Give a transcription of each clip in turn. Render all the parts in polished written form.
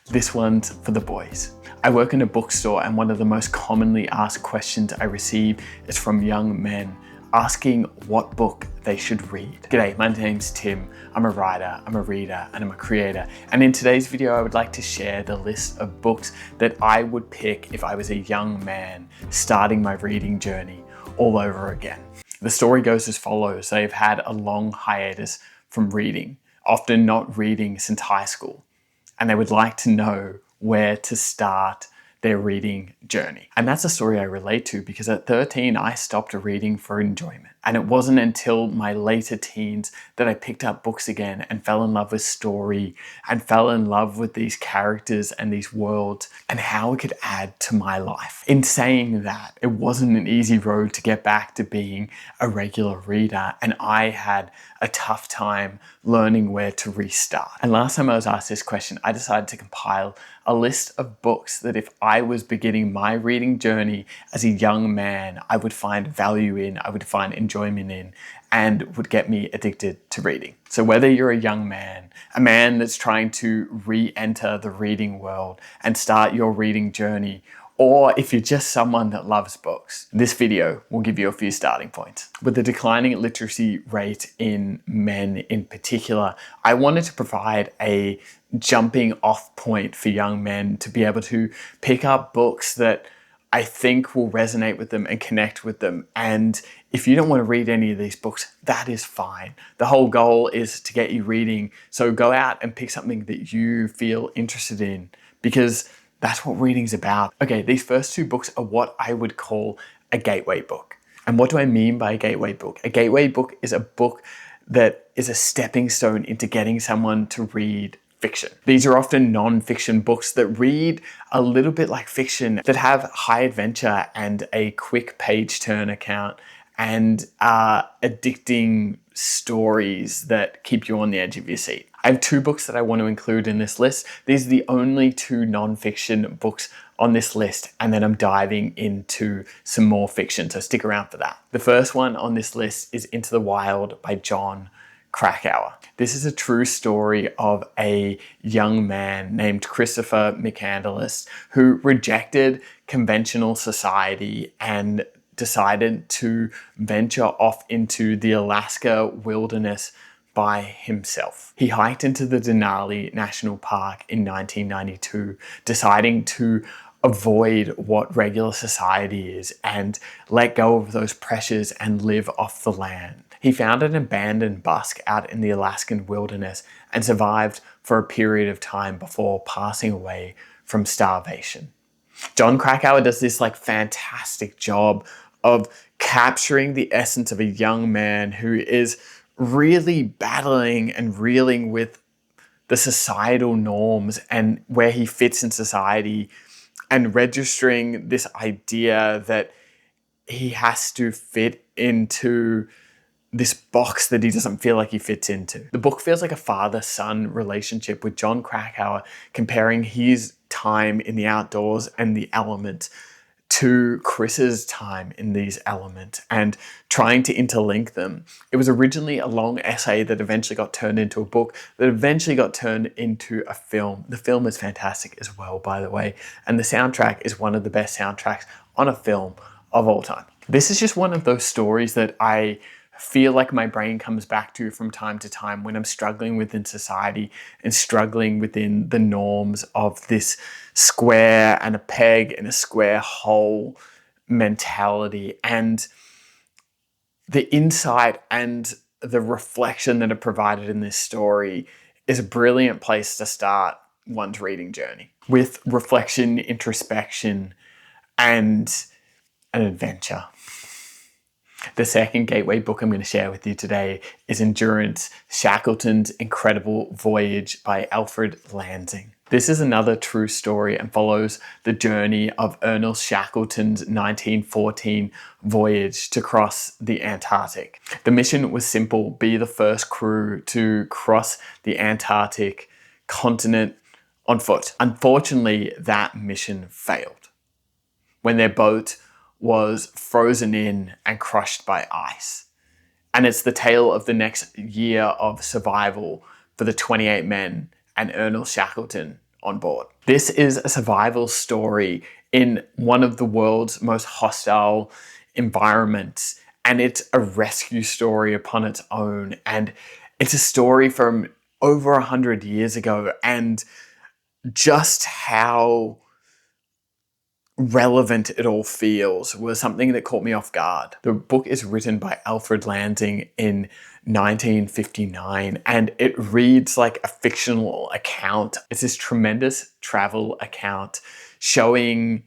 This one's for the boys. I work in a bookstore and one of the most commonly asked questions I receive is from young men asking what book they should read. G'day, my name's Tim. I'm a writer, I'm a reader, and I'm a creator. And in today's video, I would like to share the list of books that I would pick if I was a young man starting my reading journey all over again. The story goes as follows. They've had a long hiatus from reading, often not reading since high school, and they would like to know where to start their reading journey. And that's a story I relate to because at 13, I stopped reading for enjoyment. And it wasn't until my later teens that I picked up books again and fell in love with story and fell in love with these characters and these worlds and how it could add to my life. In saying that, it wasn't an easy road to get back to being a regular reader, and I had a tough time learning where to restart. And last time I was asked this question, I decided to compile a list of books that if I was beginning my reading journey as a young man, I would find value in, I would find enjoyment in, and would get me addicted to reading. So whether you're a young man, a man that's trying to re-enter the reading world and start your reading journey, or if you're just someone that loves books, this video will give you a few starting points. With the declining literacy rate in men in particular, I wanted to provide a jumping off point for young men to be able to pick up books that I think will resonate with them and connect with them. And if you don't want to read any of these books, that is fine. The whole goal is to get you reading. So go out and pick something that you feel interested in, because that's what reading's about. Okay, these first two books are what I would call a gateway book. And what do I mean by a gateway book? A gateway book is a book that is a stepping stone into getting someone to read fiction. These are often non-fiction books that read a little bit like fiction, that have high adventure and a quick page turn account and addicting stories that keep you on the edge of your seat. I have two books that I want to include in this list. These are the only two non-fiction books on this list, and then I'm diving into some more fiction, so stick around for that. The first one on this list is Into the Wild by Jon Krakauer. This is a true story of a young man named Christopher McCandless who rejected conventional society and decided to venture off into the Alaska wilderness by himself. He hiked into the Denali National Park in 1992, deciding to avoid what regular society is and let go of those pressures and live off the land. He found an abandoned bus out in the Alaskan wilderness and survived for a period of time before passing away from starvation. Jon Krakauer does this fantastic job of capturing the essence of a young man who is really battling and reeling with the societal norms and where he fits in society, and registering this idea that he has to fit into this box that he doesn't feel like he fits into. The book feels like a father-son relationship with Jon Krakauer comparing his time in the outdoors and the elements to Chris's time in these elements and trying to interlink them. It was originally a long essay that eventually got turned into a book that eventually got turned into a film. The film is fantastic as well, by the way, and the soundtrack is one of the best soundtracks on a film of all time. This is just one of those stories that I feel like my brain comes back to from time to time when I'm struggling within society and struggling within the norms of this square and a peg in a square hole mentality. And the insight and the reflection that are provided in this story is a brilliant place to start one's reading journey, with reflection, introspection, and an adventure. The second gateway book I'm going to share with you today is Endurance: Shackleton's Incredible Voyage by Alfred Lansing. This is another true story and follows the journey of Ernest Shackleton's 1914 voyage to cross the Antarctic. The mission was simple: be the first crew to cross the Antarctic continent on foot. Unfortunately, that mission failed when their boat was frozen in and crushed by ice. And it's the tale of the next year of survival for the 28 men and Ernest Shackleton on board. This is a survival story in one of the world's most hostile environments, and it's a rescue story upon its own, and it's a story from over 100 years ago, and just how relevant it all feels was something that caught me off guard. The book is written by Alfred Lansing in 1959, and it reads like a fictional account. It's this tremendous travel account showing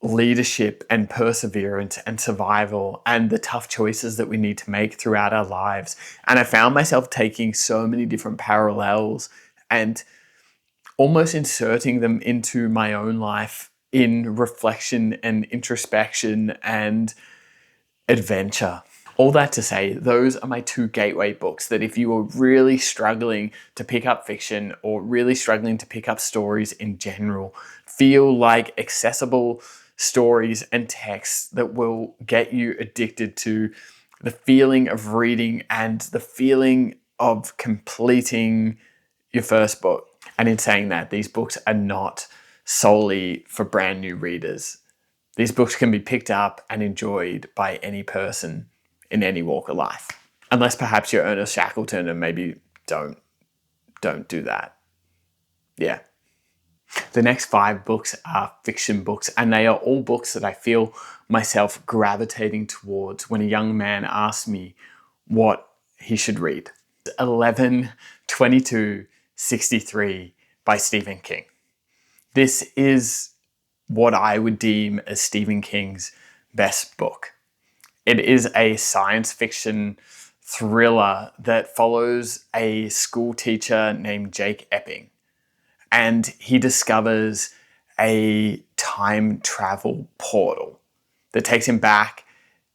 leadership and perseverance and survival and the tough choices that we need to make throughout our lives. And I found myself taking so many different parallels and almost inserting them into my own life in reflection and introspection and adventure. All that to say, those are my two gateway books that if you are really struggling to pick up fiction or really struggling to pick up stories in general, feel like accessible stories and texts that will get you addicted to the feeling of reading and the feeling of completing your first book. And in saying that, these books are not solely for brand new readers. These books can be picked up and enjoyed by any person in any walk of life. Unless perhaps you're Ernest Shackleton and maybe don't do that. Yeah. The next 5 books are fiction books, and they are all books that I feel myself gravitating towards when a young man asks me what he should read. 11/22/63 by Stephen King. This is what I would deem as Stephen King's best book. It is a science fiction thriller that follows a school teacher named Jake Epping, and he discovers a time travel portal that takes him back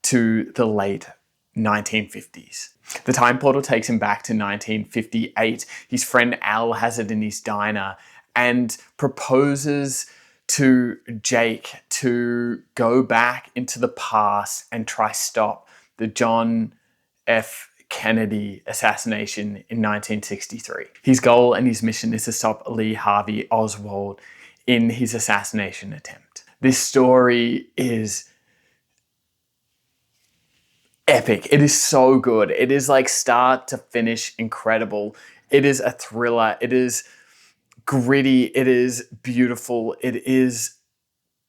to the late 1950s. The time portal takes him back to 1958. His friend Al has it in his diner and proposes to Jake to go back into the past and try stop the John F. Kennedy assassination in 1963. His goal and his mission is to stop Lee Harvey Oswald in his assassination attempt. This story is epic. It is so good. It is like start to finish incredible. It is a thriller. It is gritty. It is beautiful. It is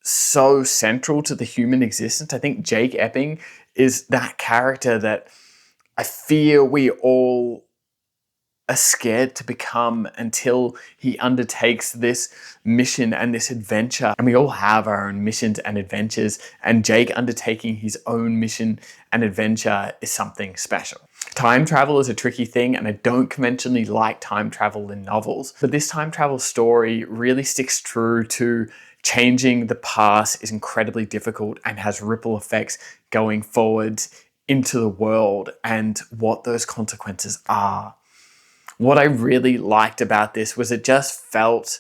so central to the human existence. I think Jake Epping is that character that I fear we all are scared to become until he undertakes this mission and this adventure. And we all have our own missions and adventures, and Jake undertaking his own mission and adventure is something special. Time travel is a tricky thing, and I don't conventionally like time travel in novels, but this time travel story really sticks true to changing the past is incredibly difficult and has ripple effects going forward into the world and what those consequences are. What I really liked about this was it just felt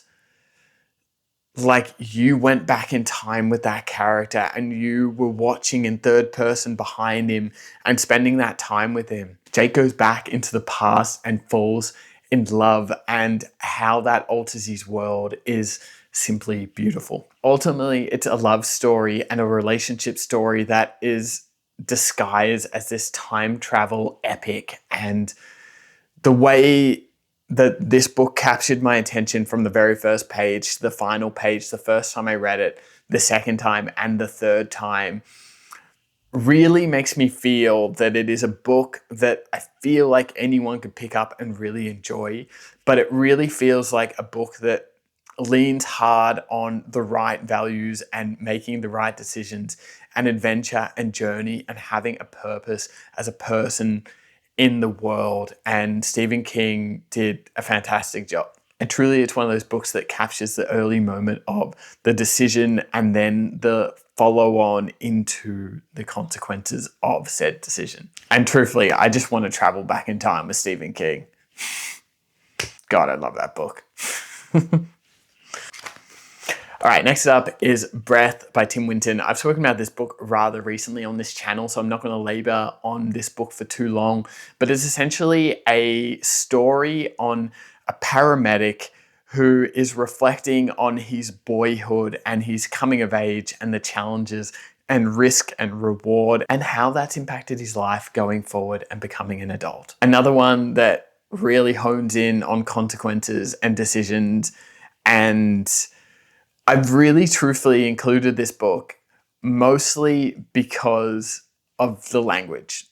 like you went back in time with that character and you were watching in third person behind him and spending that time with him. Jake goes back into the past and falls in love, and how that alters his world is simply beautiful. Ultimately, it's a love story and a relationship story that is disguised as this time travel epic, and the way that this book captured my attention from the very first page to the final page, the first time I read it, the second time, and the third time, really makes me feel that it is a book that I feel like anyone could pick up and really enjoy, but it really feels like a book that leans hard on the right values and making the right decisions and adventure and journey and having a purpose as a person in the world. And Stephen King did a fantastic job. And truly, it's one of those books that captures the early moment of the decision and then the follow on into the consequences of said decision. And truthfully, I just want to travel back in time with Stephen King. God, I love that book. All right, next up is Breath by Tim Winton. I've spoken about this book rather recently on this channel, so I'm not going to labor on this book for too long, but it's essentially a story on a paramedic who is reflecting on his boyhood and his coming of age and the challenges and risk and reward and how that's impacted his life going forward and becoming an adult. Another one that really hones in on consequences and decisions, and I've really truthfully included this book mostly because of the language.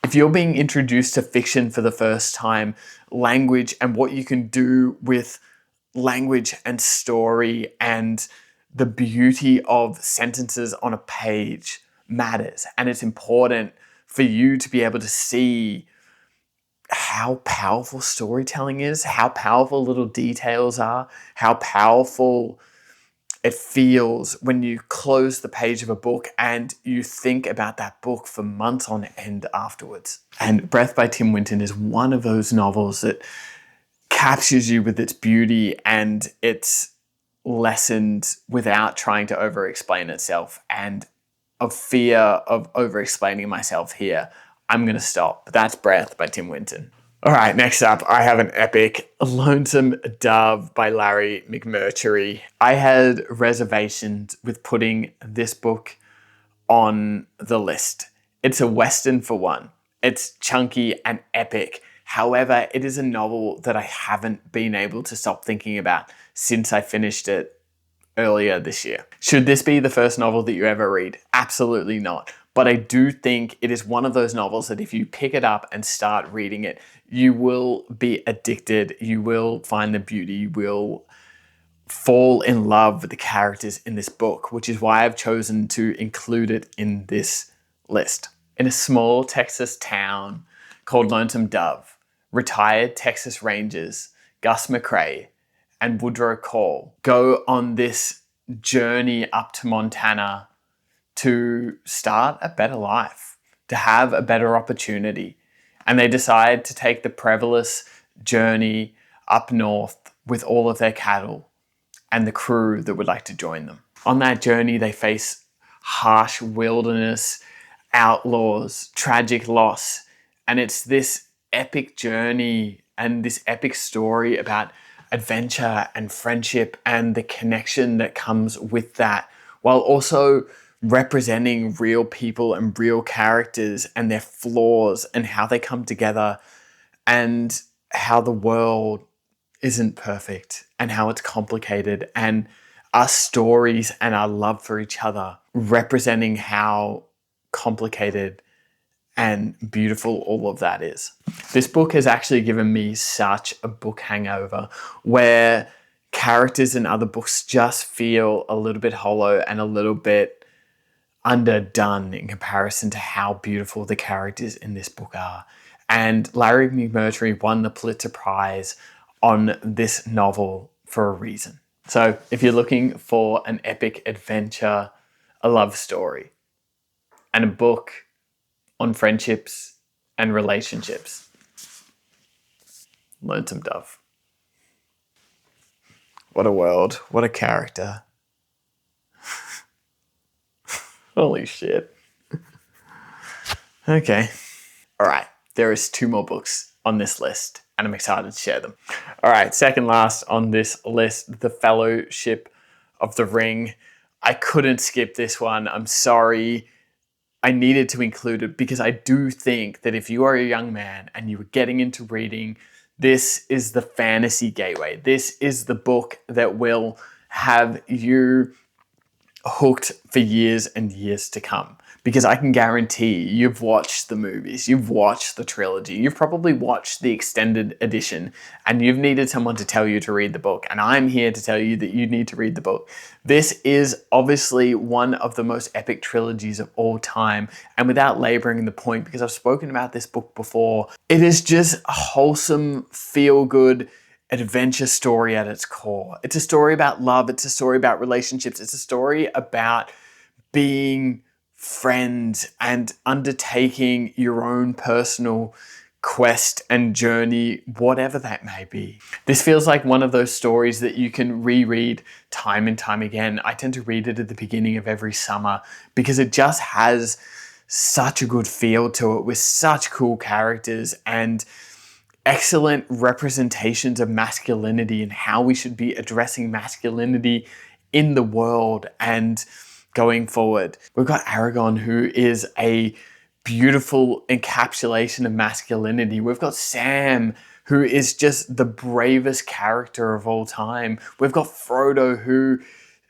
If you're being introduced to fiction for the first time, language and what you can do with language and story and the beauty of sentences on a page matters. And it's important for you to be able to see how powerful storytelling is, how powerful little details are, how powerful it feels when you close the page of a book and you think about that book for months on end afterwards. And Breath by Tim Winton is one of those novels that captures you with its beauty and its lessons without trying to over-explain itself. And of fear of over-explaining myself here, I'm going to stop. But that's Breath by Tim Winton. All right, next up, I have an epic, Lonesome Dove by Larry McMurtry. I had reservations with putting this book on the list. It's a Western for one. It's chunky and epic. However, it is a novel that I haven't been able to stop thinking about since I finished it earlier this year. Should this be the first novel that you ever read? Absolutely not. But I do think it is one of those novels that if you pick it up and start reading it, you will be addicted, you will find the beauty, you will fall in love with the characters in this book, which is why I've chosen to include it in this list. In a small Texas town called Lonesome Dove, retired Texas Rangers Gus McCrae and Woodrow Call go on this journey up to Montana to start a better life, to have a better opportunity. And they decide to take the perilous journey up north with all of their cattle and the crew that would like to join them. On that journey, they face harsh wilderness, outlaws, tragic loss. And it's this epic journey and this epic story about adventure and friendship and the connection that comes with that, while also representing real people and real characters and their flaws and how they come together and how the world isn't perfect and how it's complicated, and our stories and our love for each other representing how complicated and beautiful all of that is. This book has actually given me such a book hangover where characters in other books just feel a little bit hollow and a little bit underdone in comparison to how beautiful the characters in this book are. And Larry McMurtry won the Pulitzer Prize on this novel for a reason. So if you're looking for an epic adventure, a love story, and a book on friendships and relationships, Lonesome Dove. What a world. What a character. Holy shit. Okay. All right. There is 2 more books on this list, and I'm excited to share them. All right. Second last on this list, The Fellowship of the Ring. I couldn't skip this one. I'm sorry. I needed to include it because I do think that if you are a young man and you are getting into reading, this is the fantasy gateway. This is the book that will have you hooked for years and years to come. Because I can guarantee you've watched the movies, you've watched the trilogy, you've probably watched the extended edition, and you've needed someone to tell you to read the book. And I'm here to tell you that you need to read the book. This is obviously one of the most epic trilogies of all time. And without laboring the point, because I've spoken about this book before, it is just a wholesome, feel-good adventure story at its core. It's a story about love. It's a story about relationships. It's a story about being friends and undertaking your own personal quest and journey, whatever that may be. This feels like one of those stories that you can reread time and time again. I tend to read it at the beginning of every summer because it just has such a good feel to it with such cool characters, and excellent representations of masculinity and how we should be addressing masculinity in the world and going forward. We've got Aragon, who is a beautiful encapsulation of masculinity. We've got Sam, who is just the bravest character of all time. We've got Frodo, who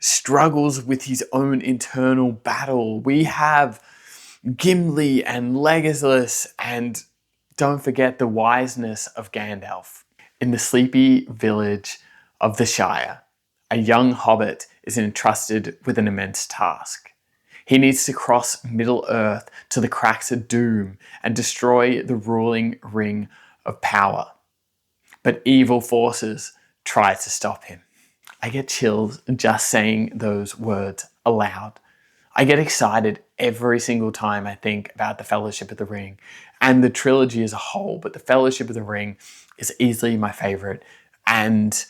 struggles with his own internal battle. We have Gimli and Legolas, and don't forget the wiseness of Gandalf. In the sleepy village of the Shire, a young hobbit is entrusted with an immense task. He needs to cross Middle-earth to the cracks of Doom and destroy the ruling ring of power. But evil forces try to stop him. I get chills just saying those words aloud. I get excited every single time I think about the Fellowship of the Ring and the trilogy as a whole, but the Fellowship of the Ring is easily my favorite. And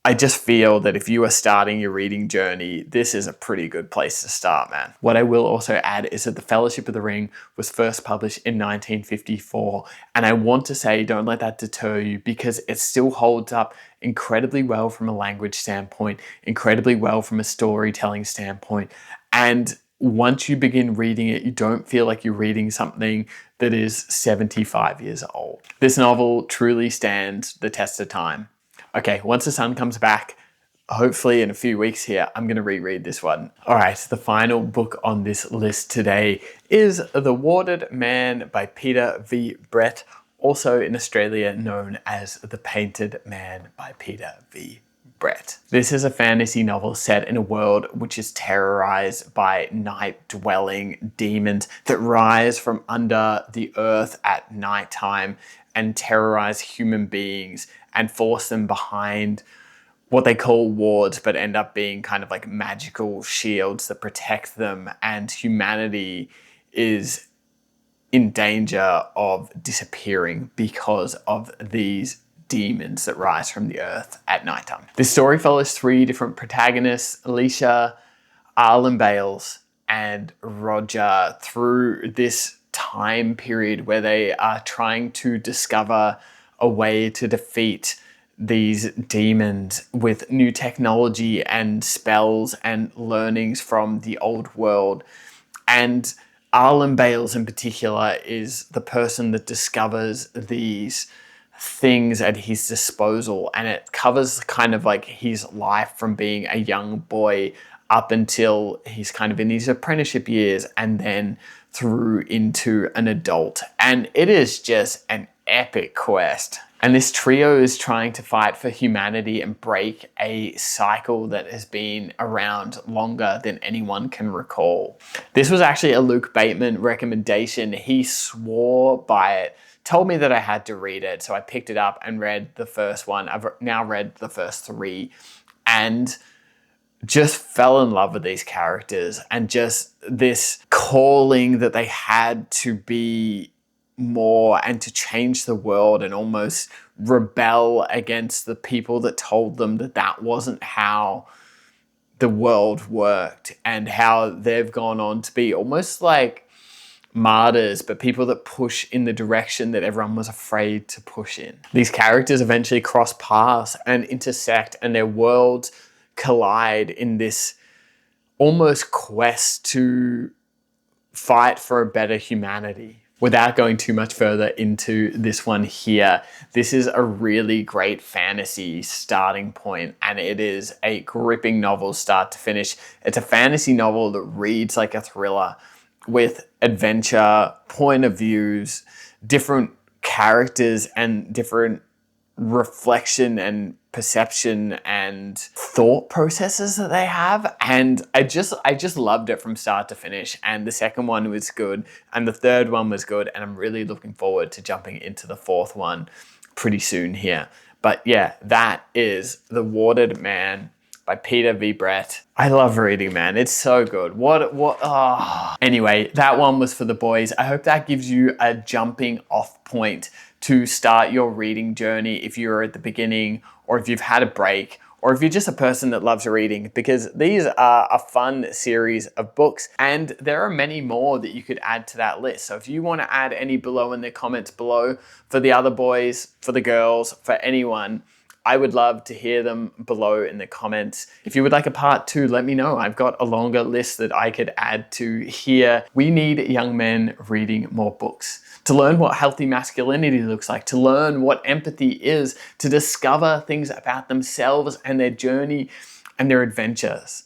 I just feel that if you are starting your reading journey, this is a pretty good place to start, man. What I will also add is that The Fellowship of the Ring was first published in 1954. And I want to say, don't let that deter you, because it still holds up incredibly well from a language standpoint, incredibly well from a storytelling standpoint. And once you begin reading it, you don't feel like you're reading something that is 75 years old. This novel truly stands the test of time. Okay, once the sun comes back, hopefully in a few weeks here, I'm going to reread this one. All right, the final book on this list today is The Warded Man by Peter V. Brett, also in Australia known as The Painted Man by Peter V. Brett. This is a fantasy novel set in a world which is terrorized by night-dwelling demons that rise from under the earth at nighttime and terrorize human beings and force them behind what they call wards, but end up being kind of like magical shields that protect them, and humanity is in danger of disappearing because of these demons that rise from the earth at nighttime. This story follows three different protagonists, Alicia, Arlen Bales, and Roger, through this time period where they are trying to discover a way to defeat these demons with new technology and spells and learnings from the old world. And Arlen Bales in particular is the person that discovers these things at his disposal, and it covers kind of like his life from being a young boy up until he's kind of in his apprenticeship years and then through into an adult. And it is just an epic quest. And this trio is trying to fight for humanity and break a cycle that has been around longer than anyone can recall. This was actually a Luke Bateman recommendation. He swore by it, told me that I had to read it, so I picked it up and read the first one. I've now read the first three and just fell in love with these characters and just this calling that they had to be more and to change the world and almost rebel against the people that told them that that wasn't how the world worked, and how they've gone on to be almost like martyrs, but people that push in the direction that everyone was afraid to push in. These characters eventually cross paths and intersect, and their worlds collide in this almost quest to fight for a better humanity. Without going too much further into this one here, this is a really great fantasy starting point, and it is a gripping novel start to finish. It's a fantasy novel that reads like a thriller with adventure, point of views, different characters, and different reflection and perception and thought processes that they have. And I just loved it from start to finish. And the second one was good, and the third one was good, and I'm really looking forward to jumping into the fourth one pretty soon here. But yeah, that is The Warded Man by Peter V. Brett. I love reading, man. It's so good. Anyway, that one was for the boys. I hope that gives you a jumping off point to start your reading journey if you're at the beginning, or if you've had a break, or if you're just a person that loves reading, because these are a fun series of books and there are many more that you could add to that list. So if you want to add any below in the comments below for the other boys, for the girls, for anyone, I would love to hear them below in the comments. If you would like a part 2, let me know. I've got a longer list that I could add to here. We need young men reading more books to learn what healthy masculinity looks like, to learn what empathy is, to discover things about themselves and their journey and their adventures.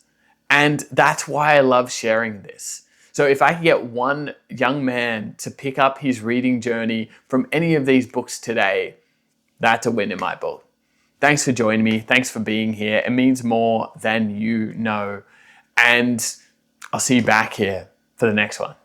And that's why I love sharing this. So if I could get one young man to pick up his reading journey from any of these books today, that's a win in my book. Thanks for joining me. Thanks for being here. It means more than you know. And I'll see you back here for the next one.